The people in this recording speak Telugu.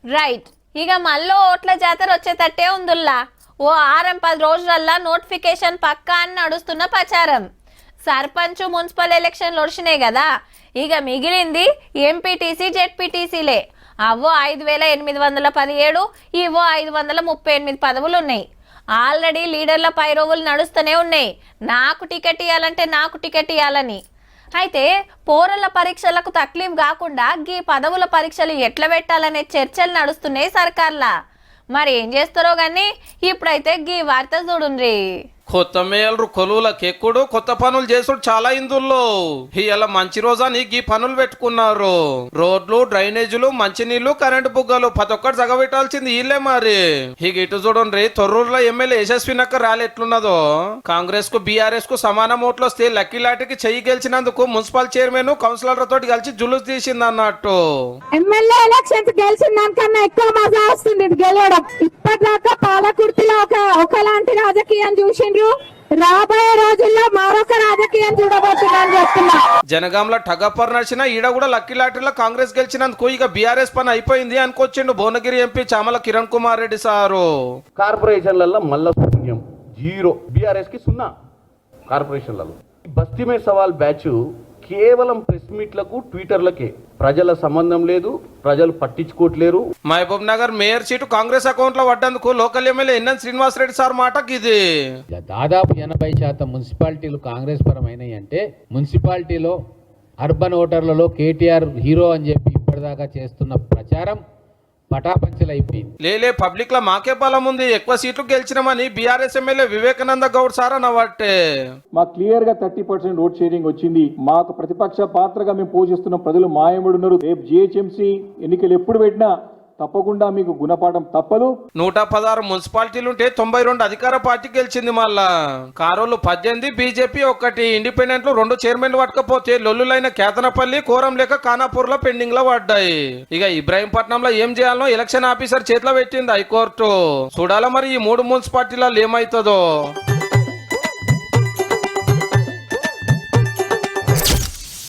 రైట్. ఇక మళ్ళీ ఓట్ల జాతర వచ్చేటట్టే ఉందిల్లా. ఓ 6-10 రోజులల్లా నోటిఫికేషన్ పక్కా అని నడుస్తున్న ప్రచారం. సర్పంచ్ మున్సిపల్ ఎలక్షన్లు వచ్చినాయి కదా, ఇక మిగిలింది ఎంపీటీసీ జెడ్పీటీసీలే. అవో 5817, ఇవో 538 పదవులు ఉన్నాయి. ఆల్రెడీ లీడర్ల పైరోవులు నడుస్తూనే ఉన్నాయి, నాకు టికెట్ ఇవ్వాలంటే నాకు టికెట్ ఇవ్వాలని. అయితే పోరల పరీక్షలకు తక్లీఫ్ కాకుండా గీ పదవుల పరీక్షలు ఎట్లా పెట్టాలనే చర్చలు నడుస్తున్నాయి సర్కార్లా. మరి ఏం చేస్తారో గానీ ఇప్పుడైతే గీ వార్త చూడుండ్రి. కొత్త మేయలు కొలువులకు ఎక్కుడు, కొత్త పనులు చేసుడు చాలా ఇందుల్లో. ఇవాళ మంచి రోజాని గీ పనులు పెట్టుకున్నారు. రోడ్లు, డ్రైనేజీలు, మంచినీళ్లు, కరెంటు బుగ్గలు ప్రతి ఒక్కటి జగబెట్టాల్సింది వీళ్ళే. మరి ఇక ఇటు చూడండి, తొర్రూరులో ఎమ్మెల్యే యశస్వినక్క ర్యాలీ ఎట్లున్నదో. కాంగ్రెస్ కు బీఆర్ఎస్ కు సమాన ఓట్లు వస్తే లక్కీలాటికి చెయ్యి గెలిచినందుకు మున్సిపల్ చైర్మన్ కౌన్సిలర్ల తోటి కలిసి జులుస్ తీసింది అన్నట్టు. ఎమ్మెల్యే ఎలక్షన్స్ గెలిచిందానికన్నా ఎక్కువ మజా వస్తుంది గెలవడం. ఇప్పటిదాకా పాలకుర్తిలో ఒకలాంటి రాజకీయం చూసిండ్రు, రాబోయే రోజుల్లో మరొక రాజకీయం చూడబోతున్నాను చెప్తున్నా. జనగాంలో టగపర్ నడిచిన ఈడ కూడా లక్కీ లాటరీలో కాంగ్రెస్ గెలిచినందుకు ఇక బీఆర్ఎస్ పని అయిపోయింది అనుకొచ్చిండు భువనగిరి ఎంపీ చామల కిరణ్ కుమార్ రెడ్డి సారు. కార్పొరేషన్లలో మళ్ళా శూన్యం, 0. బీఆర్ఎస్ కి 0 కార్పొరేషన్లలో. బస్తీ మే సవాల్ బ్యాచ్ కేవలం ప్రెస్ మీట్లకు, ట్విట్టర్లకే. ప్రజల సంబంధం లేదు, ప్రజలు పట్టించుకోవట్లేరు. Mahbubnagar mayor seat Congress account లో పడ్డందుకు లోకల్ ఎమ్మెల్యే ఎన్ఎన్ శ్రీనివాస్ రెడ్డి సార్ మాటకి ఇది. దాదాపు 80% మున్సిపాలిటీలు కాంగ్రెస్ పరమైనవి అంటే మున్సిపాలిటీలో అర్బన్ ఓటర్లలో కేటీఆర్ హీరో అని చెప్పి ఇప్పటిదాకా చేస్తున్న ప్రచారం పటాపంచలైపోయింది. లేలే, పబ్లిక్ లో మాకే బలం ఉంది, ఎక్కువ సీట్లు గెలిచినామని BRS MLA Vivekananda Goud sir అన్నవాటే. మాకు క్లియర్ గా 30% ఓట్ షేరింగ్ వచ్చింది. మాకు ప్రతిపక్ష పాత్రగా మేము పోషిస్తున్న ప్రజలు మాయముడున్నారు. రేపు జిహెచ్ఎంసీ ఎన్నికలు ఎప్పుడు పెట్టినా తప్పకుండా మీకు గుణపాఠం తప్పదు. 116 మున్సిపాలిటీలుంటే 92 అధికార పార్టీ గెలిచింది. మళ్ళా కారోలు 18, బీజేపీ 1, ఇండిపెండెంట్లు 2 చైర్మన్లు పట్టకపోతే లొల్లులైన కేతనపల్లి, కోరం లేక ఖానాపూర్ లో పెండింగ్ లో పడ్డాయి. ఇక ఇబ్రాహీంపట్నంలో ఏం చేయాలనో ఎలక్షన్ ఆఫీసర్ చేతిలో పెట్టింది హైకోర్టు. చూడాల మరి ఈ 3 మున్సిపాలిటీలలో ఏమైతుందో.